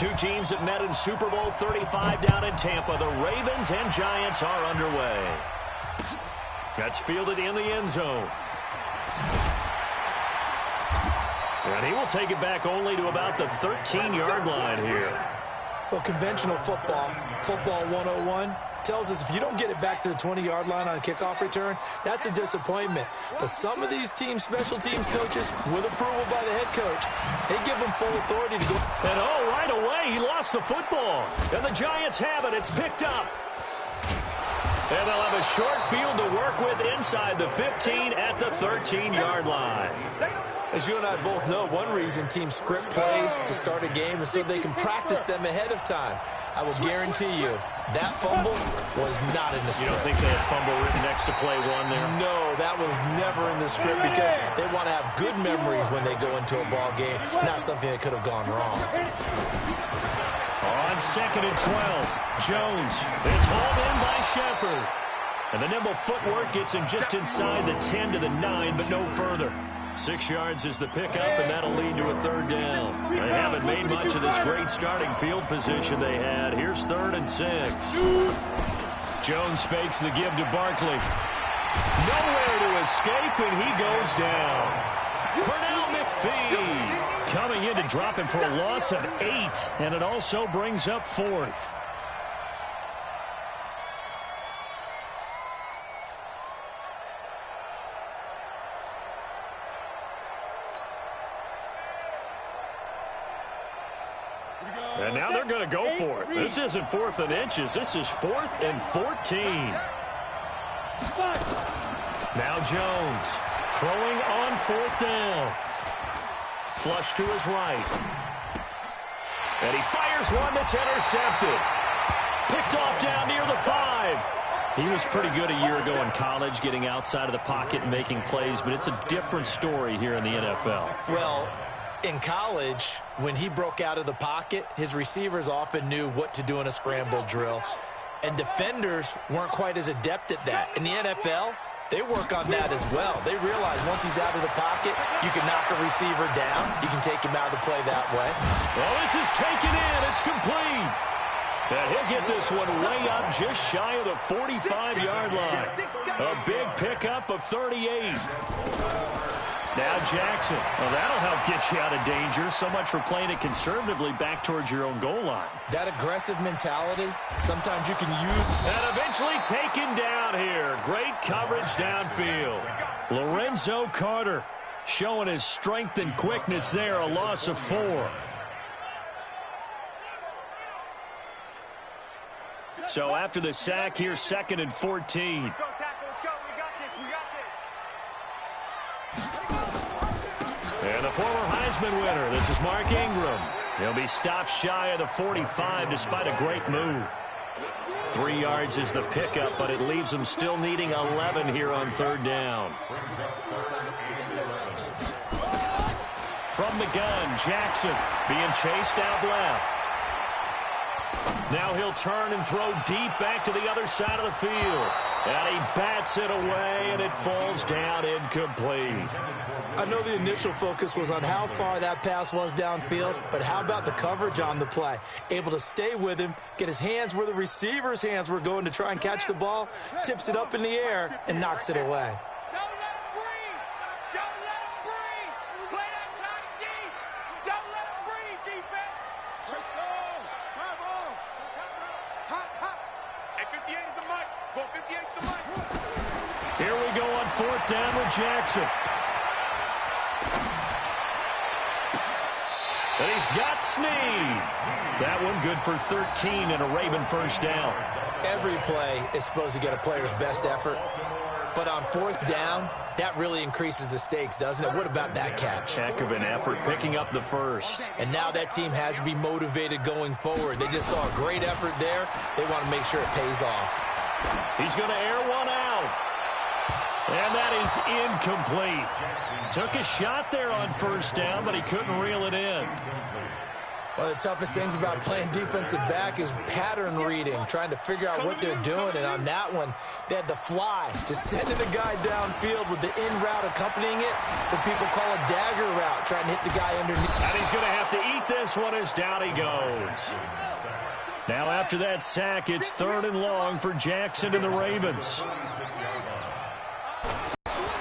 two teams have met in Super Bowl 35 down in Tampa. The Ravens and Giants are underway. That's fielded in the end zone. And he will take it back only to about the 13-yard line here. Well, conventional football 101, tells us if you don't get it back to the 20-yard line on a kickoff return, that's a disappointment. But some of these special teams coaches, with approval by the head coach, they give them full authority to go. And right away, he lost the football. And the Giants have it. It's picked up. And they'll have a short field to work with inside the 15 at the 13-yard line. As you and I both know, one reason teams script plays to start a game is so they can practice them ahead of time. I will guarantee you that fumble was not in the script. You don't think they had fumble written next to play one there? No, that was never in the script because they want to have good memories when they go into a ball game, not something that could have gone wrong. On 2nd and 12, Jones. It's hauled in by Shepard. And the nimble footwork gets him just inside the 10 to the 9, but no further. 6 yards is the pickup, and that'll lead to a third down. They haven't made much of this great starting field position they had. Here's 3rd and 6. Jones fakes the give to Barkley. Nowhere to escape, and he goes down. Pernell McPhee coming in to drop him for a loss of 8, and it also brings up 4th. And now they're going to go for it. This isn't 4th and inches. This is 4th and 14. Now Jones throwing on 4th down. Flush to his right. And he fires one that's intercepted. Picked off down near the 5. He was pretty good a year ago in college, getting outside of the pocket and making plays, but it's a different story here in the NFL. Well, in college, when he broke out of the pocket, his receivers often knew what to do in a scramble drill. And defenders weren't quite as adept at that. In the NFL, they work on that as well. They realize once he's out of the pocket, you can knock a receiver down. You can take him out of the play that way. Well, this is taken in. It's complete. And he'll get this one way up just shy of the 45-yard line. A big pickup of 38. Now Jackson. Well, that'll help get you out of danger. So much for playing it conservatively back towards your own goal line. That aggressive mentality, sometimes you can use. And eventually taken down here. Great coverage downfield. Lorenzo Carter showing his strength and quickness there. A loss of 4. So after the sack, here's 2nd and 14. And the former Heisman winner, this is Mark Ingram. He'll be stopped shy of the 45 despite a great move. 3 yards is the pickup, but it leaves him still needing 11 here on 3rd down. From the gun, Jackson being chased out left. Now he'll turn and throw deep back to the other side of the field. And he bats it away, and it falls down incomplete. I know the initial focus was on how far that pass was downfield, but how about the coverage on the play? Able to stay with him, get his hands where the receiver's hands were going to try and catch the ball, tips it up in the air, and knocks it away. Here we go on 4th down with Jackson. And he's got Snead. That one good for 13 and a Raven first down. Every play is supposed to get a player's best effort. But on 4th down, that really increases the stakes, doesn't it? What about that catch? Heck of an effort picking up the first. And now that team has to be motivated going forward. They just saw a great effort there. They want to make sure it pays off. He's going to air one out. And that is incomplete. Took a shot there on 1st down, but he couldn't reel it in. One of the toughest things about playing defensive back is pattern reading, trying to figure out what they're doing. And on that one, they had the fly, just sending the guy downfield with the in route accompanying it. What people call a dagger route, trying to hit the guy underneath. And he's going to have to eat this one as down he goes. Now after that sack, it's 3rd and long for Jackson and the Ravens.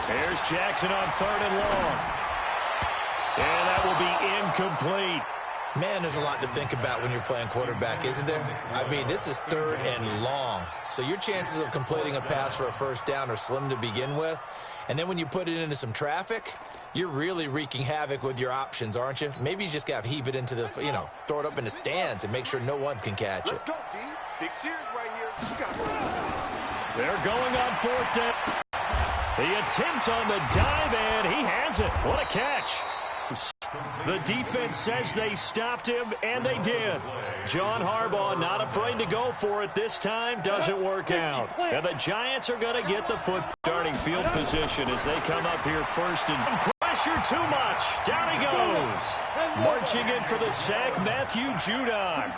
Here's Jackson on 3rd and long. And that will be incomplete. Man, there's a lot to think about when you're playing quarterback, isn't there? I mean, this is 3rd and long. So your chances of completing a pass for a first down are slim to begin with. And then when you put it into some traffic, you're really wreaking havoc with your options, aren't you? Maybe you just got to heave it into the, throw it up in the stands and make sure no one can catch it. Let's go, D. Big series right here. We got it. They're going on 4th down. The attempt on the dive, and he has it. What a catch. The defense says they stopped him, and they did. John Harbaugh not afraid to go for it this time. Doesn't work out. And the Giants are going to get the foot starting field position as they come up here first and pressure too much. Down he goes. Marching in for the sack, Matthew Judon.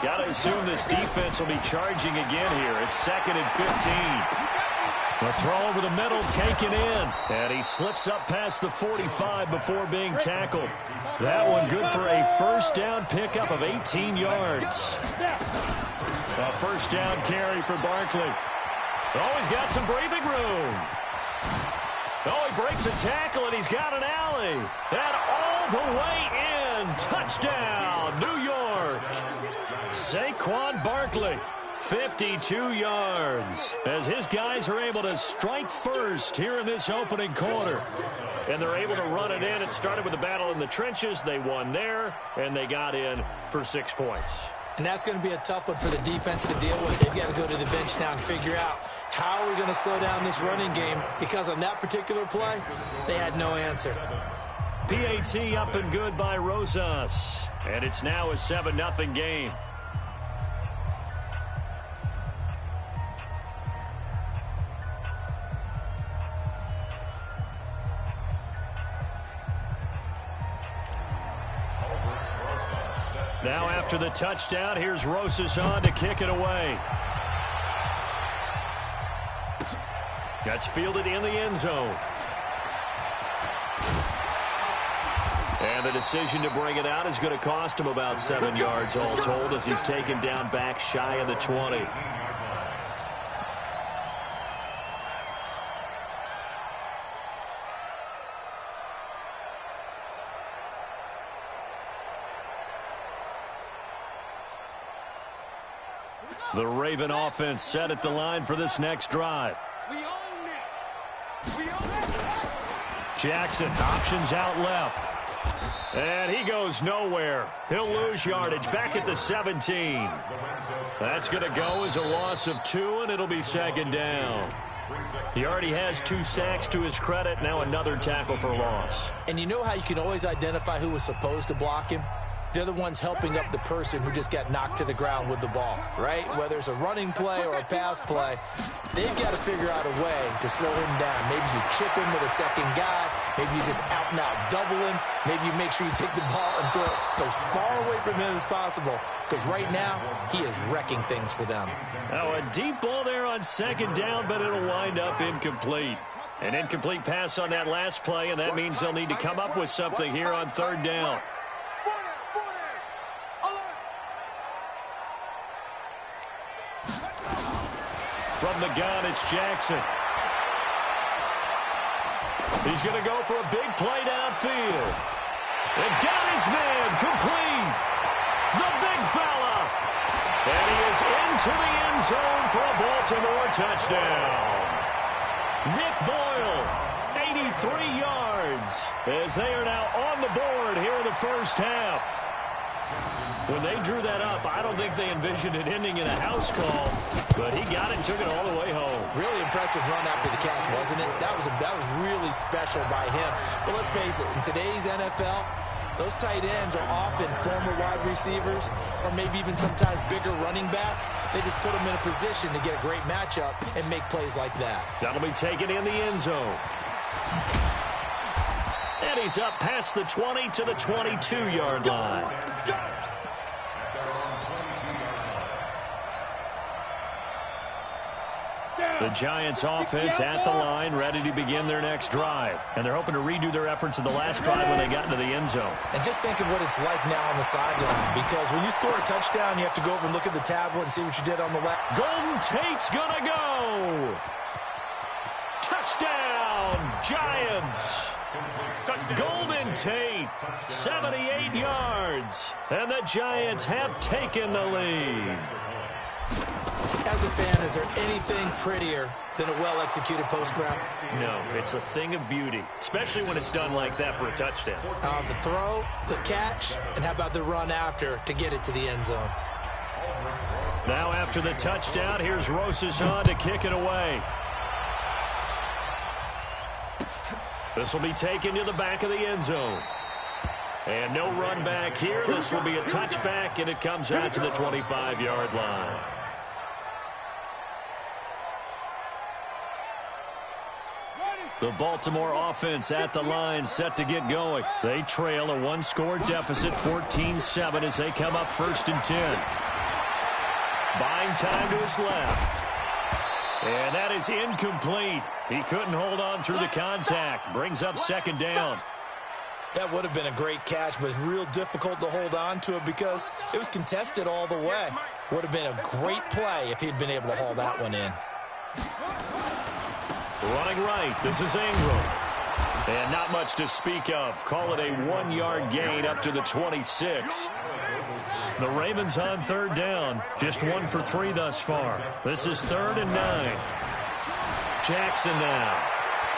Got to assume this defense will be charging again here. It's 2nd and 15. The throw over the middle taken in. And he slips up past the 45 before being tackled. That one good for a first down pickup of 18 yards. A first down carry for Barkley. Oh, he's got some breathing room. Oh, he breaks a tackle, and he's got an alley. And all the way in. Touchdown, New York. Saquon Barkley. 52 yards as his guys are able to strike first here in this opening quarter. And they're able to run it in. It started with a battle in the trenches. They won there, and they got in for 6 points. And that's going to be a tough one for the defense to deal with. They've got to go to the bench now and figure out how are we going to slow down this running game, because on that particular play, they had no answer. PAT up and good by Rosas. And it's now a 7-0 game. Now after the touchdown, here's Rosas on to kick it away. That's fielded in the end zone. And the decision to bring it out is going to cost him about 7 yards all told as he's taken down back shy of the 20. The Raven offense set at the line for this next drive. Jackson options out left. And he goes nowhere. He'll lose yardage back at the 17. That's going to go as a loss of 2, and it'll be 2nd down. He already has 2 sacks to his credit. Now another tackle for loss. And you know how you can always identify who was supposed to block him? They're the ones helping up the person who just got knocked to the ground with the ball, right? Whether it's a running play or a pass play, they've got to figure out a way to slow him down. Maybe you chip him with a second guy. Maybe you just out-and-out double him. Maybe you make sure you take the ball and throw it as far away from him as possible, because right now he is wrecking things for them. Now a deep ball there on 2nd down, but it'll wind up incomplete. An incomplete pass on that last play, and that means they'll need to come up with something here on 3rd down. From the gun, it's Jackson. He's going to go for a big play downfield. And got his man complete. The big fella. And he is into the end zone for a Baltimore touchdown. Nick Boyle, 83 yards, as they are now on the board here in the first half. When they drew that up, I don't think they envisioned it ending in a house call, but he got it and took it all the way home. Really impressive run after the catch, wasn't it? That was really special by him. But let's face it, in today's NFL, those tight ends are often former wide receivers or maybe even sometimes bigger running backs. They just put them in a position to get a great matchup and make plays like that. That'll be taken in the end zone. And he's up past the 20 to the 22-yard line. The The Giants offense at the line, ready to begin their next drive. And they're hoping to redo their efforts of the last drive when they got into the end zone. And just think of what it's like now on the sideline, because when you score a touchdown, you have to go over and look at the tablet and see what you did on the left. Golden Tate's going to go. Touchdown, Giants. Golden Tate, 78 yards. And the Giants have taken the lead. As a fan, is there anything prettier than a well-executed post route? No, it's a thing of beauty, especially when it's done like that for a touchdown. The throw, the catch, and how about the run after to get it to the end zone? Now after the touchdown, here's Rosas to kick it away. This will be taken to the back of the end zone. And no run back here. This will be a touchback, and it comes out to the 25-yard line. The Baltimore offense at the line, set to get going. They trail a one-score deficit, 14-7, as they come up 1st and 10. Buying time to his left. And that is incomplete. He couldn't hold on through the contact. Brings up 2nd down. That would have been a great catch, but real difficult to hold on to it because it was contested all the way. Would have been a great play if he'd been able to haul that one in. Running right, this is Ingram. And not much to speak of. Call it a 1-yard gain up to the 26. The Ravens on 3rd down. Just 1 for 3 thus far. This is 3rd and 9. Jackson now.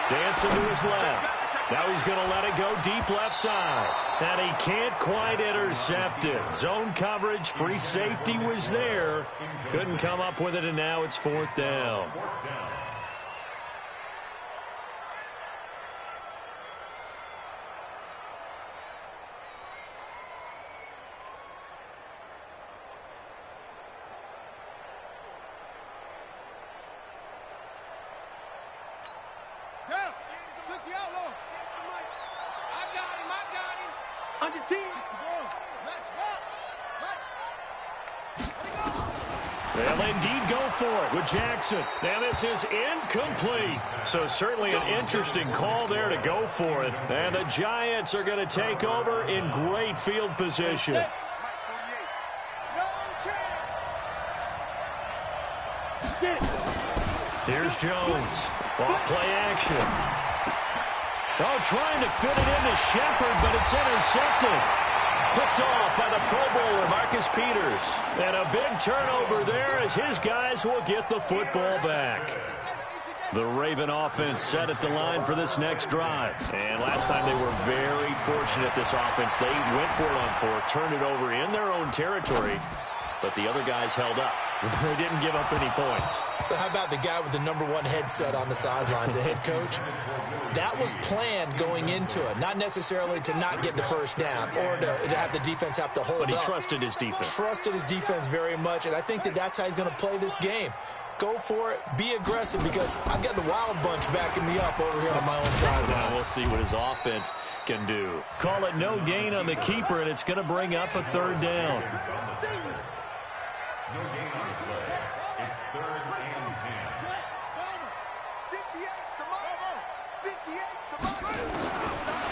Dancing to his left. Now he's going to let it go deep left side. And he can't quite intercept it. Zone coverage, free safety was there. Couldn't come up with it, and now it's 4th down. They'll indeed go for it with Jackson. Now this is incomplete. So certainly an interesting call there to go for it. And the Giants are going to take over in great field position. Here's Jones. Off play action. Oh, trying to fit it into Shepard, but it's intercepted. Picked off by the Pro Bowler, Marcus Peters. And a big turnover there as his guys will get the football back. The Raven offense set at the line for this next drive. And last time they were very fortunate, this offense. They went for it on 4, turned it over in their own territory, but the other guys held up. They didn't give up any points. So how about the guy with the #1 headset on the sidelines, the head coach? That was planned going into it, not necessarily to not get the first down or to have the defense have to hold up. But he trusted his defense. Trusted his defense very much, and I think that's how he's going to play this game. Go for it, be aggressive, because I've got the Wild Bunch backing me up over here on my own sideline. Now we'll see what his offense can do. Call it no gain on the keeper, and it's going to bring up a 3rd down. No gain on the play. It's 3rd and 10.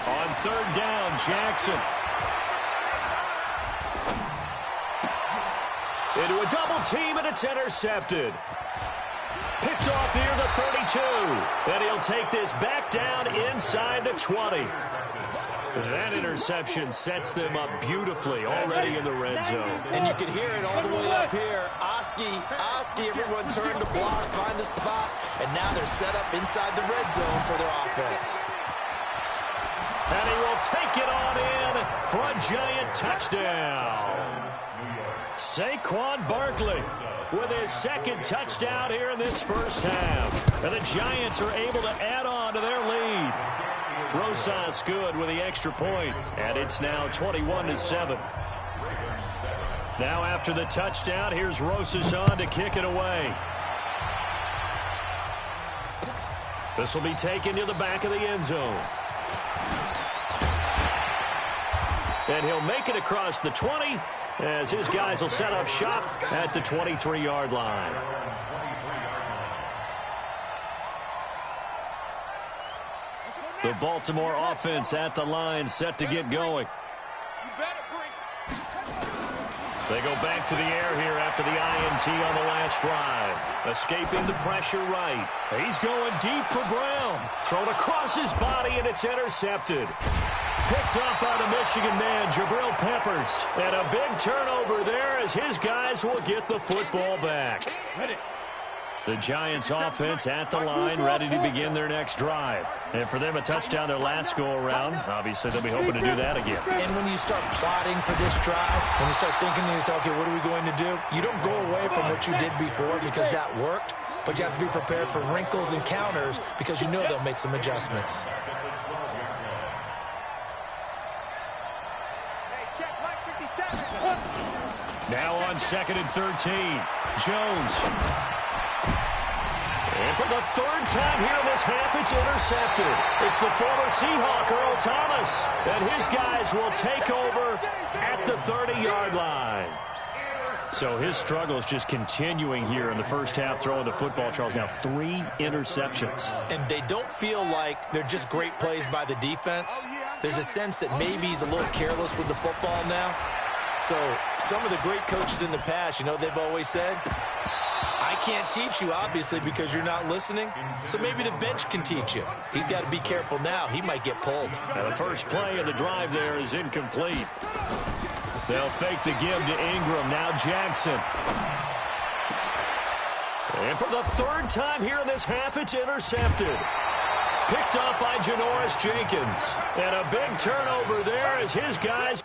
On 3rd down, Jackson. Into a double team, and it's intercepted. Picked off near the 32. And he'll take this back down inside the 20. That interception sets them up beautifully already in the red zone. And you can hear it all the way up here. Oski, everyone turned to block, find a spot, and now they're set up inside the red zone for their offense. And he will take it on in for a Giant touchdown. Saquon Barkley with his 2nd touchdown here in this first half. And the Giants are able to add on to their lead. Rosas good with the extra point, and it's now 21-7. Now after the touchdown, here's Rosas to kick it away. This will be taken to the back of the end zone. And he'll make it across the 20 as his guys will set up shop at the 23-yard line. The Baltimore offense at the line, set to get going. They go back to the air here after the INT on the last drive. Escaping the pressure right. He's going deep for Brown. Thrown across his body, and it's intercepted. Picked up by the Michigan man, Jabril Peppers. And a big turnover there as his guys will get the football back. The Giants offense at the line, ready to begin their next drive. And for them, a touchdown their last go-around. Obviously, they'll be hoping to do that again. And when you start plotting for this drive, when you start thinking to yourself, okay, what are we going to do? You don't go away from what you did before because that worked, but you have to be prepared for wrinkles and counters because you know they'll make some adjustments. Now on 2nd and 13, Jones. And for the third time here in this half, it's intercepted. It's the former Seahawk, Earl Thomas. And his guys will take over at the 30-yard line. So his struggle is just continuing here in the first half, throwing the football, Charles. Now 3 interceptions. And they don't feel like they're just great plays by the defense. There's a sense that maybe he's a little careless with the football now. So some of the great coaches in the past, you know, they've always said, I can't teach you, obviously, because you're not listening. So maybe the bench can teach you. He's got to be careful now. He might get pulled. Now the first play of the drive there is incomplete. They'll fake the give to Ingram. Now Jackson. And for the third time here in this half, it's intercepted. Picked up by Janoris Jenkins. And a big turnover there as his guys